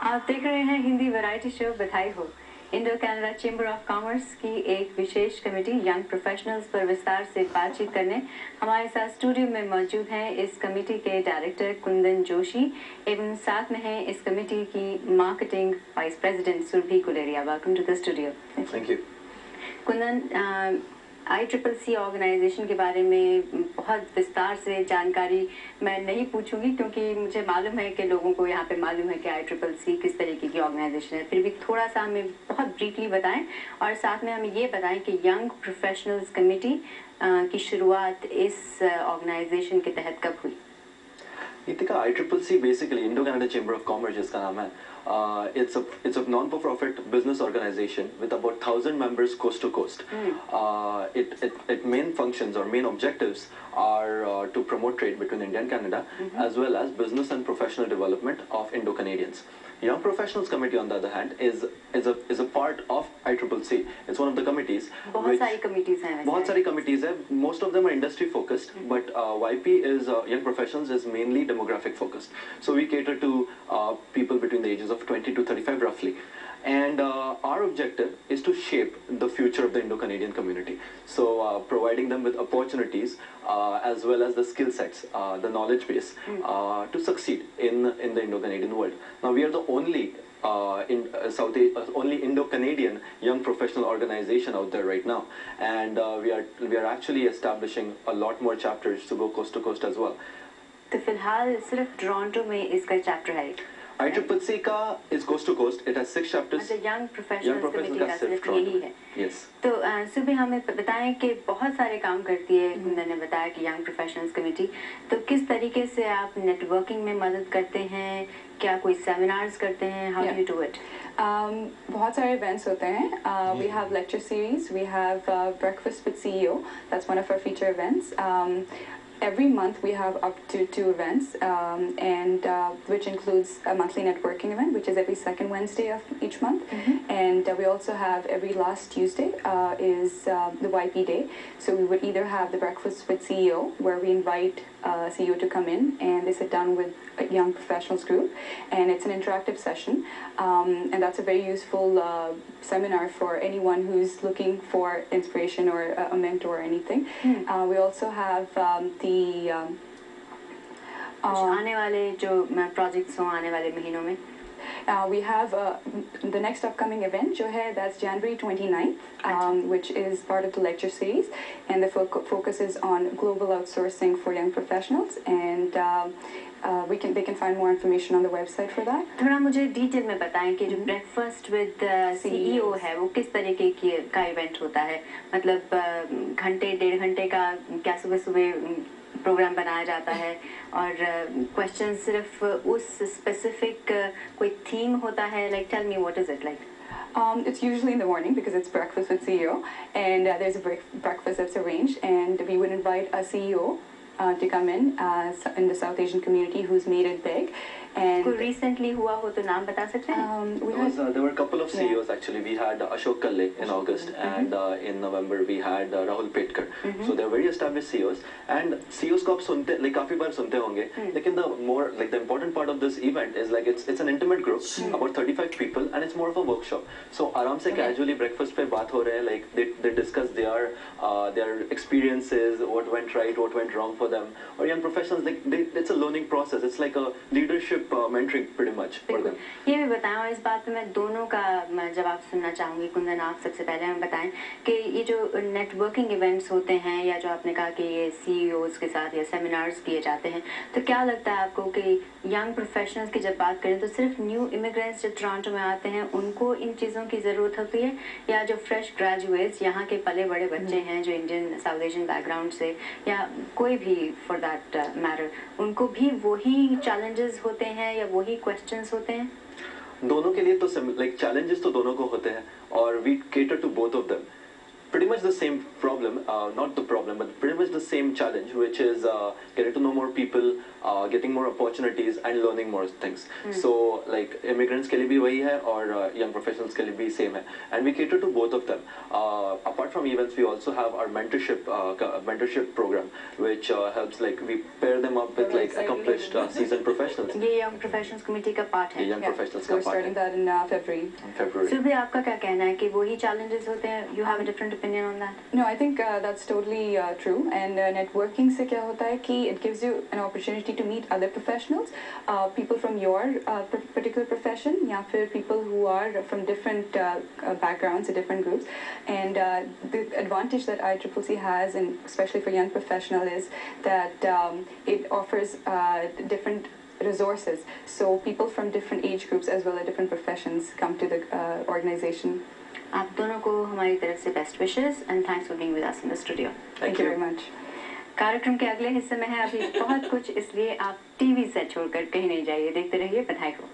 आप देख रहे हैं हिंदी वैरायटी शो बधाई हो। Indo Canada chamber of commerce की एक विशेष कमेटी यंग प्रोफेशनल्स पर विस्तार से बातचीत करने हमारे साथ स्टूडियो में मौजूद हैं इस कमेटी के डायरेक्टर कुंदन जोशी एवं साथ में हैं इस कमेटी की marketing vice president Surabhi Kuleria. Welcome to the studio. Thank you. Kundan, ICCC organisation के बारे में बहुत विस्तार से जानकारी मैं नहीं पूछूंगी क्योंकि मुझे मालूम है कि लोगों को यहाँ पे मालूम है कि ICCC किस तरीके की ऑर्गेनाइजेशन है। फिर भी थोड़ा सा हमें बहुत ब्रीफली बताएं और साथ में हमें ये बताएं कि यंग प्रोफेशनल्स कमेटी की शुरुआत इस ऑर्गेनाइजेशन के तहत कब हुई। Itika, ICCC basically Indo Canada Chamber of Commerce जिसका नाम है, it's a non-for-profit business organization with about 1,000 members coast to coast. It main functions or main objectives are to promote trade between India and Canada, as well as business and professional development of Indo-Canadians. Young Professionals Committee, on the other hand, is a part of ICCC. It's one of the committees. बहुत सारी committees हैं। बहुत सारी committees हैं. Most of them are industry focused, but YP is Young Professionals is mainly demographic focused. So we cater to people between the ages of 20 to 35 roughly. And our objective is to shape the future of the Indo-Canadian community. So providing them with opportunities as well as the skill sets, the knowledge base to succeed in the Indo-Canadian world. Now we are the only only Indo-Canadian young professional organization out there right now, and we are actually establishing a lot more chapters to go coast to coast as well. तो फिलहाल सिर्फ Toronto में इसका chapter है। ICCC का is coast to coast. It has 6 chapters. अच्छा, young professionals committee का सिर्फ यही है। Yes. तो सुबह हमें बताएं कि बहुत सारे काम करती है। कुंदन ने बताया कि young professionals कमेटी, तो किस तरीके से आप नेटवर्किंग में मदद करते हैं, क्या कोई सेमिनार्स करते हैं, how do you do it? बहुत सारे events होते हैं. We have lecture series, we have breakfast with CEO. That's one of our feature events. Every month we have up to 2 events, and which includes a monthly networking event, which is every second Wednesday of each month. And we also have every last Tuesday is the YP day. So we would either have the breakfast with CEO, where we invite CEO to come in and they sit down with a young professionals group, and it's an interactive session, and that's a very useful seminar for anyone who's looking for inspiration or a mentor or anything. We also have आने वाले जो projects हों आने वाले महीनों में, we have the next upcoming event जो है, that's January 29th, which is part of the lecture series, and the focus is on global outsourcing for young professionals, and they can find more information on the website for that. थोड़ा मुझे detail में बताएं कि जो breakfast with CEO है वो किस तरीके का इवेंट होता है, मतलब घंटे 1.5 घंटे का क्या सुबह प्रोग्राम बनाया जाता है और क्वेश्चन सिर्फ उस स्पेसिफिक कोई थीम होता है, like tell me what is it like? It's usually in the morning because it's breakfast with CEO, and there's a breakfast that's arranged, and we would invite a CEO to come in the South Asian community who's made it big. And कोई recently हुआ हो तो नाम बता सकते हैं? There were a couple of CEOs actually. We had Ashok Kalle in August, and in November we had Rahul Petkar. So they're very established CEOs, and CEOs को आप सुनते, like काफी बार सुनते होंगे. लेकिन the important part of this event is like it's an intimate group, about 35 people, and it's more of a workshop. So आराम से casually breakfast पे बात हो रहे हैं, like they discuss their experiences, what went right, what went wrong for them. Or young professionals, like it's a learning process. It's like a leadership mentoring pretty much for them. ये भी बताएं, और इस बात पे मैं दोनों का जवाब सुनना चाहूँगी। कुंदन, आप सबसे पहले हमें बताएं कि ये जो नेटवर्किंग इवेंट्स होते हैं या जो आपने कहा कि ये CEOs के साथ या सेमिनार्स किए जाते हैं, तो क्या लगता है आपको कि यंग प्रोफेशनल्स की जब बात करें तो सिर्फ न्यू इमिग्रेंट्स जब टोरंटो में आते हैं उनको इन चीज़ों की ज़रूरत होती है, या जो फ्रेश ग्रेजुएट्स यहाँ के पले बड़े बच्चे हैं जो इंडियन साउथ एशियन बैकग्राउंड से या कोई भी फॉर दैट मैटर, उनको भी वही चैलेंजेस होते हैं या वही क्वेश्चंस होते हैं? दोनों के लिए तो like challenges तो दोनों को होते हैं, और we cater to both of them. pretty much the same problem, not the problem, but pretty much the same challenge, which is getting to know more people, getting more opportunities, and learning more things. So, like immigrants के लिए भी वही है और young professionals के लिए भी same है, and we cater to both of them. Apart from events, we also have our mentorship program, which helps like we pair them up with like accomplished seasoned professionals. ये young professionals committee का part है. ये young professionals So का we're part starting है. that in February. February. Surabhi, आपका क्या कहना है कि वही challenges होते हैं? You have a different opinion on that? No, I think that's totally true. And networking से क्या होता है कि it gives you an opportunity to meet other professionals, people from your particular profession, या फिर people who are from different backgrounds, different groups. And the advantage that ICCC has, and especially for young professional, is that it offers different resources. So people from different age groups as well as different professions come to the organization. आप दोनों को हमारी तरफ से best wishes and thanks for being with us in the studio. Thank you very much. कार्यक्रम के अगले हिस्से में है अभी बहुत कुछ, इसलिए आप टीवी सेट छोड़कर कहीं नहीं जाइए, देखते रहिए बधाई हो.